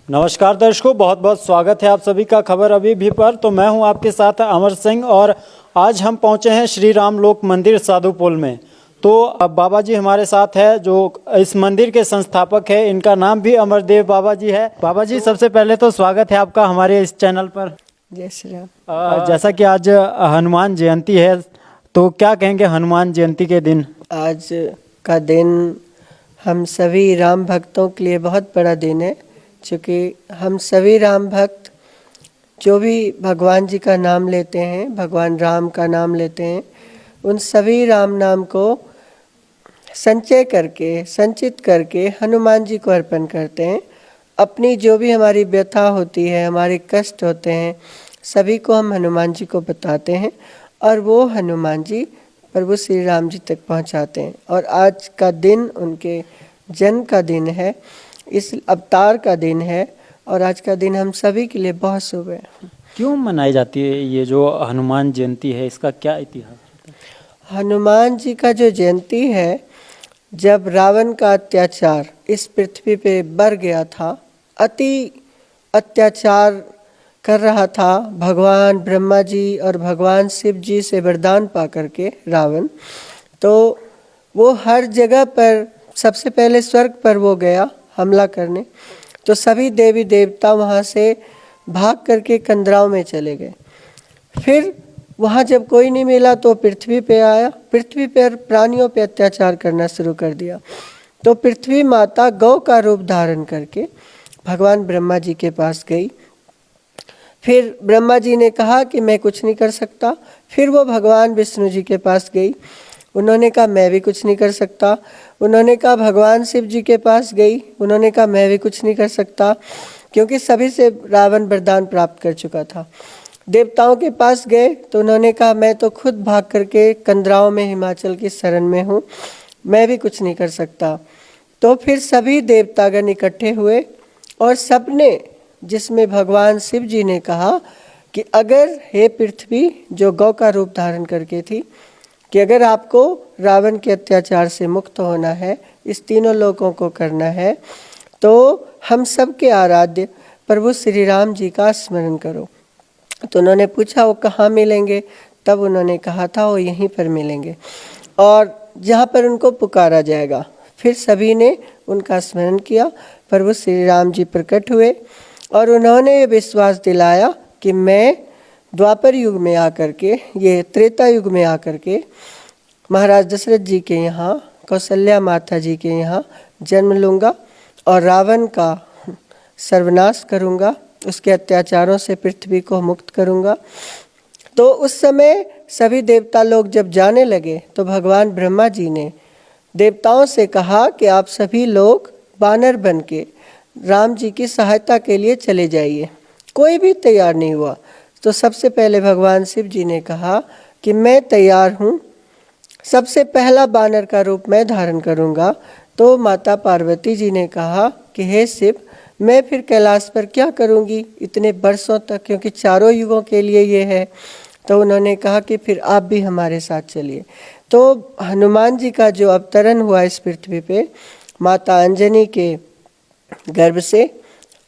नमस्कार दर्शकों, बहुत बहुत स्वागत है आप सभी का खबर अभी भी पर। तो मैं हूं आपके साथ अमर सिंह और आज हम पहुंचे हैं श्री राम लोक मंदिर साधुपुल में। तो अब बाबा जी हमारे साथ है जो इस मंदिर के संस्थापक है, इनका नाम भी अमरदेव बाबा जी है। बाबा जी सबसे पहले तो स्वागत है आपका हमारे इस चैनल पर। जय श्री राम। जैसा कि आज हनुमान जयंती है, तो क्या कहेंगे हनुमान जयंती के दिन? आज का दिन हम सभी राम भक्तों के लिए बहुत बड़ा दिन है, क्योंकि हम सभी राम भक्त जो भी भगवान जी का नाम लेते हैं, भगवान राम का नाम लेते हैं, उन सभी राम नाम को संचय करके, संचित करके हनुमान जी को अर्पण करते हैं। अपनी जो भी हमारी व्यथा होती है, हमारे कष्ट होते हैं, सभी को हम हनुमान जी को बताते हैं और वो हनुमान जी प्रभु श्री राम जी तक पहुंचाते हैं। और आज का दिन उनके जन्म का दिन है, इस अवतार का दिन है और आज का दिन हम सभी के लिए बहुत शुभ है। क्यों मनाई जाती है ये जो हनुमान जयंती है, इसका क्या इतिहास है? हनुमान जी का जो जयंती है, जब रावण का अत्याचार इस पृथ्वी पे बढ़ गया था, अति अत्याचार कर रहा था, भगवान ब्रह्मा जी और भगवान शिव जी से वरदान पा करके रावण, तो वो हर जगह पर सबसे पहले स्वर्ग पर वो गया हमला करने। तो सभी देवी देवता वहाँ से भाग करके कंदराव में चले गए। फिर वहाँ जब कोई नहीं मिला तो पृथ्वी पे आया, पृथ्वी पर प्राणियों पे अत्याचार करना शुरू कर दिया। तो पृथ्वी माता गौ का रूप धारण करके भगवान ब्रह्मा जी के पास गई। फिर ब्रह्मा जी ने कहा कि मैं कुछ नहीं कर सकता। फिर वो भगवान विष्णु जी के पास गई, उन्होंने कहा मैं भी कुछ नहीं कर सकता। उन्होंने कहा भगवान शिव जी के पास गई, उन्होंने कहा मैं भी कुछ नहीं कर सकता, क्योंकि सभी से रावण वरदान प्राप्त कर चुका था। देवताओं के पास गए तो उन्होंने कहा मैं तो खुद भाग करके कंदराओं में हिमाचल की शरण में हूँ, मैं भी कुछ नहीं कर सकता। तो फिर सभी देवतागण इकट्ठे हुए और सबने, जिसमें भगवान शिव जी ने कहा कि अगर हे पृथ्वी जो गौ का रूप धारण करके थी, कि अगर आपको रावण के अत्याचार से मुक्त होना है, इस तीनों लोगों को करना है, तो हम सब के आराध्य प्रभु श्री राम जी का स्मरण करो। तो उन्होंने पूछा वो कहाँ मिलेंगे? तब उन्होंने कहा था वो यहीं पर मिलेंगे और जहाँ पर उनको पुकारा जाएगा। फिर सभी ने उनका स्मरण किया, प्रभु श्री राम जी प्रकट हुए और उन्होंने ये विश्वास दिलाया कि मैं द्वापर युग में आकर के, ये त्रेता युग में आकर के महाराज दशरथ जी के यहाँ, कौशल्या माता जी के यहाँ जन्म लूँगा और रावण का सर्वनाश करूँगा, उसके अत्याचारों से पृथ्वी को मुक्त करूँगा। तो उस समय सभी देवता लोग जब जाने लगे तो भगवान ब्रह्मा जी ने देवताओं से कहा कि आप सभी लोग बानर बन के राम जी की सहायता के लिए चले जाइए। कोई भी तैयार नहीं हुआ। तो सबसे पहले भगवान शिव जी ने कहा कि मैं तैयार हूँ, सबसे पहला बानर का रूप मैं धारण करूँगा। तो माता पार्वती जी ने कहा कि हे शिव, मैं फिर कैलाश पर क्या करूँगी इतने वर्षों तक, क्योंकि चारों युगों के लिए ये है। तो उन्होंने कहा कि फिर आप भी हमारे साथ चलिए। तो हनुमान जी का जो अवतरण हुआ इस पृथ्वी पे, माता अंजनी के गर्भ से,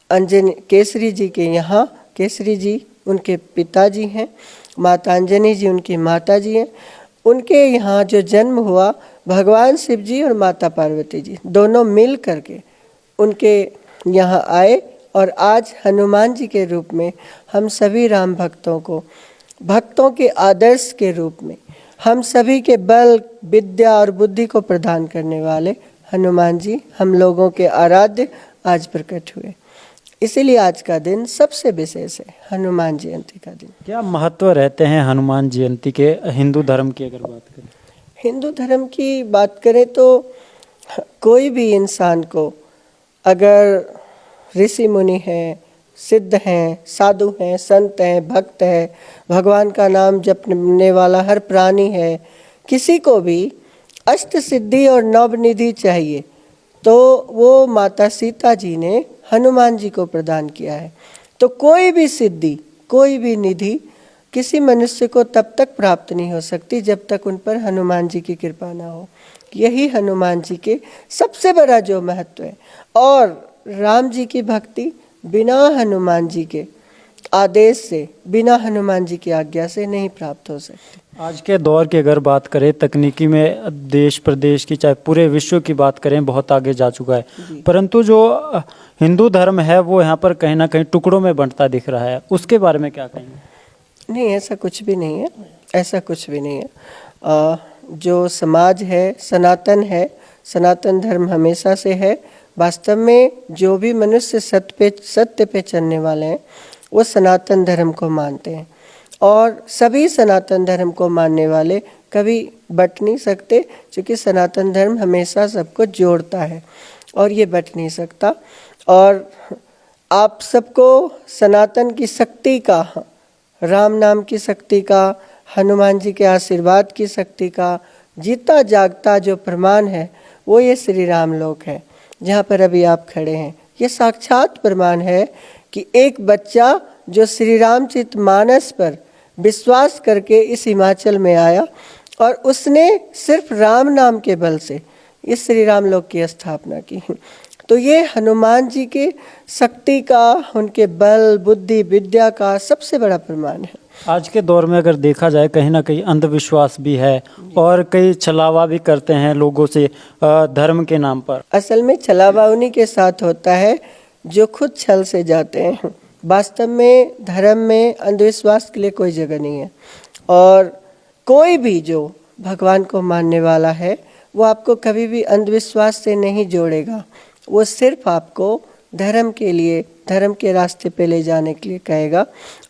अंजनी केसरी जी के यहाँ, केसरी जी उनके पिताजी हैं, माता अंजनी जी उनकी माता जी हैं, उनके यहाँ जो जन्म हुआ, भगवान शिव जी और माता पार्वती जी दोनों मिल करके उनके यहाँ आए और आज हनुमान जी के रूप में हम सभी राम भक्तों को, भक्तों के आदर्श के रूप में, हम सभी के बल, विद्या और बुद्धि को प्रदान करने वाले हनुमान जी हम लोगों के आराध्य आज प्रकट हुए। इसीलिए आज का दिन सबसे विशेष है, हनुमान जयंती का दिन। क्या महत्व रहते हैं हनुमान जयंती के हिंदू धर्म की अगर बात करें? हिंदू धर्म की बात करें तो कोई भी इंसान को, अगर ऋषि मुनि हैं, सिद्ध हैं, साधु हैं, संत हैं, भक्त हैं, भगवान का नाम जपने वाला हर प्राणी है, किसी को भी अष्ट सिद्धि और नवनिधि चाहिए तो वो माता सीता जी ने हनुमान जी को प्रदान किया है। तो कोई भी सिद्धि, कोई भी निधि किसी मनुष्य को तब तक प्राप्त नहीं हो सकती जब तक उन पर हनुमान जी की कृपा ना हो। यही हनुमान जी के सबसे बड़ा जो महत्व है। और राम जी की भक्ति, बिना हनुमान जी के आदेश से, बिना हनुमान जी की आज्ञा से नहीं प्राप्त हो सकती। आज के दौर की अगर बात करें तकनीकी में, देश प्रदेश की चाहे पूरे विश्व की बात करें, बहुत आगे जा चुका है, परंतु जो हिंदू धर्म है वो यहाँ पर कहीं ना कहीं टुकड़ों में बंटता दिख रहा है, उसके बारे में क्या कहेंगे? नहीं, ऐसा कुछ भी नहीं है, ऐसा कुछ भी नहीं है। जो समाज है सनातन है, सनातन धर्म हमेशा से है। वास्तव में जो भी मनुष्य सत्य पे चलने वाले हैं वो सनातन धर्म को मानते हैं, और सभी सनातन धर्म को मानने वाले कभी बट नहीं सकते, क्योंकि सनातन धर्म हमेशा सबको जोड़ता है और ये बट नहीं सकता। और आप सबको सनातन की शक्ति का, राम नाम की शक्ति का, हनुमान जी के आशीर्वाद की शक्ति का जीता जागता जो प्रमाण है वो ये श्री राम लोक है, जहाँ पर अभी आप खड़े हैं। ये साक्षात प्रमाण है कि एक बच्चा जो श्री रामचरित मानस पर विश्वास करके इस हिमाचल में आया और उसने सिर्फ राम नाम के बल से इस श्री राम लोक की स्थापना की। तो ये हनुमान जी के शक्ति का, उनके बल, बुद्धि, विद्या का सबसे बड़ा प्रमाण है। आज के दौर में अगर देखा जाए कहीं ना कहीं अंधविश्वास भी है और कई छलावा भी करते हैं लोगों से धर्म के नाम पर। असल में छलावा उन्हीं के साथ होता है जो खुद छल से जाते हैं। वास्तव में धर्म में अंधविश्वास के लिए कोई जगह नहीं है, और कोई भी जो भगवान को मानने वाला है वो आपको कभी भी अंधविश्वास से नहीं जोड़ेगा। वो सिर्फ आपको धर्म के लिए, धर्म के रास्ते पे ले जाने के लिए कहेगा,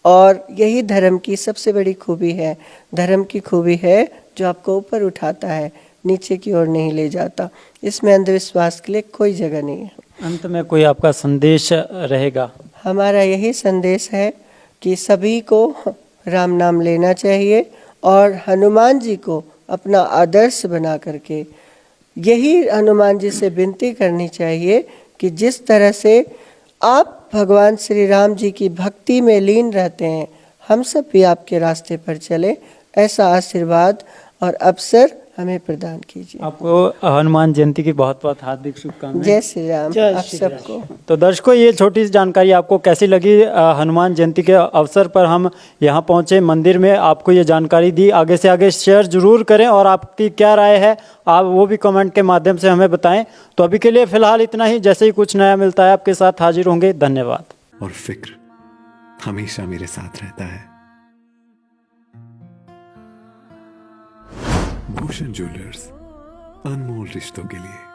और यही धर्म की सबसे बड़ी खूबी है। धर्म की खूबी है जो आपको ऊपर उठाता है, नीचे की ओर नहीं ले जाता। इसमें अंधविश्वास के लिए कोई जगह नहीं है। अंत में कोई आपका संदेश रहेगा? हमारा यही संदेश है कि सभी को राम नाम लेना चाहिए और हनुमान जी को अपना आदर्श बना करके यही हनुमान जी से विनती करनी चाहिए कि जिस तरह से आप भगवान श्री राम जी की भक्ति में लीन रहते हैं, हम सब भी आपके रास्ते पर चले, ऐसा आशीर्वाद और अवसर हमें प्रदान कीजिए। आपको हनुमान जयंती की बहुत बहुत हार्दिक शुभकामनाएं। जय श्री राम आप सबको। तो दर्शकों, ये छोटी सी जानकारी आपको कैसी लगी? हनुमान जयंती के अवसर पर हम यहाँ पहुँचे मंदिर में, आपको ये जानकारी दी। आगे से आगे शेयर जरूर करें और आपकी क्या राय है आप वो भी कमेंट के माध्यम से हमें बताएं। तो अभी के लिए फिलहाल इतना ही, जैसे ही कुछ नया मिलता है आपके साथ हाजिर होंगे। धन्यवाद। और फिक्र हमेशा मेरे साथ रहता है। भूषण ज्वेलर्स, अनमोल रिश्तों के लिए।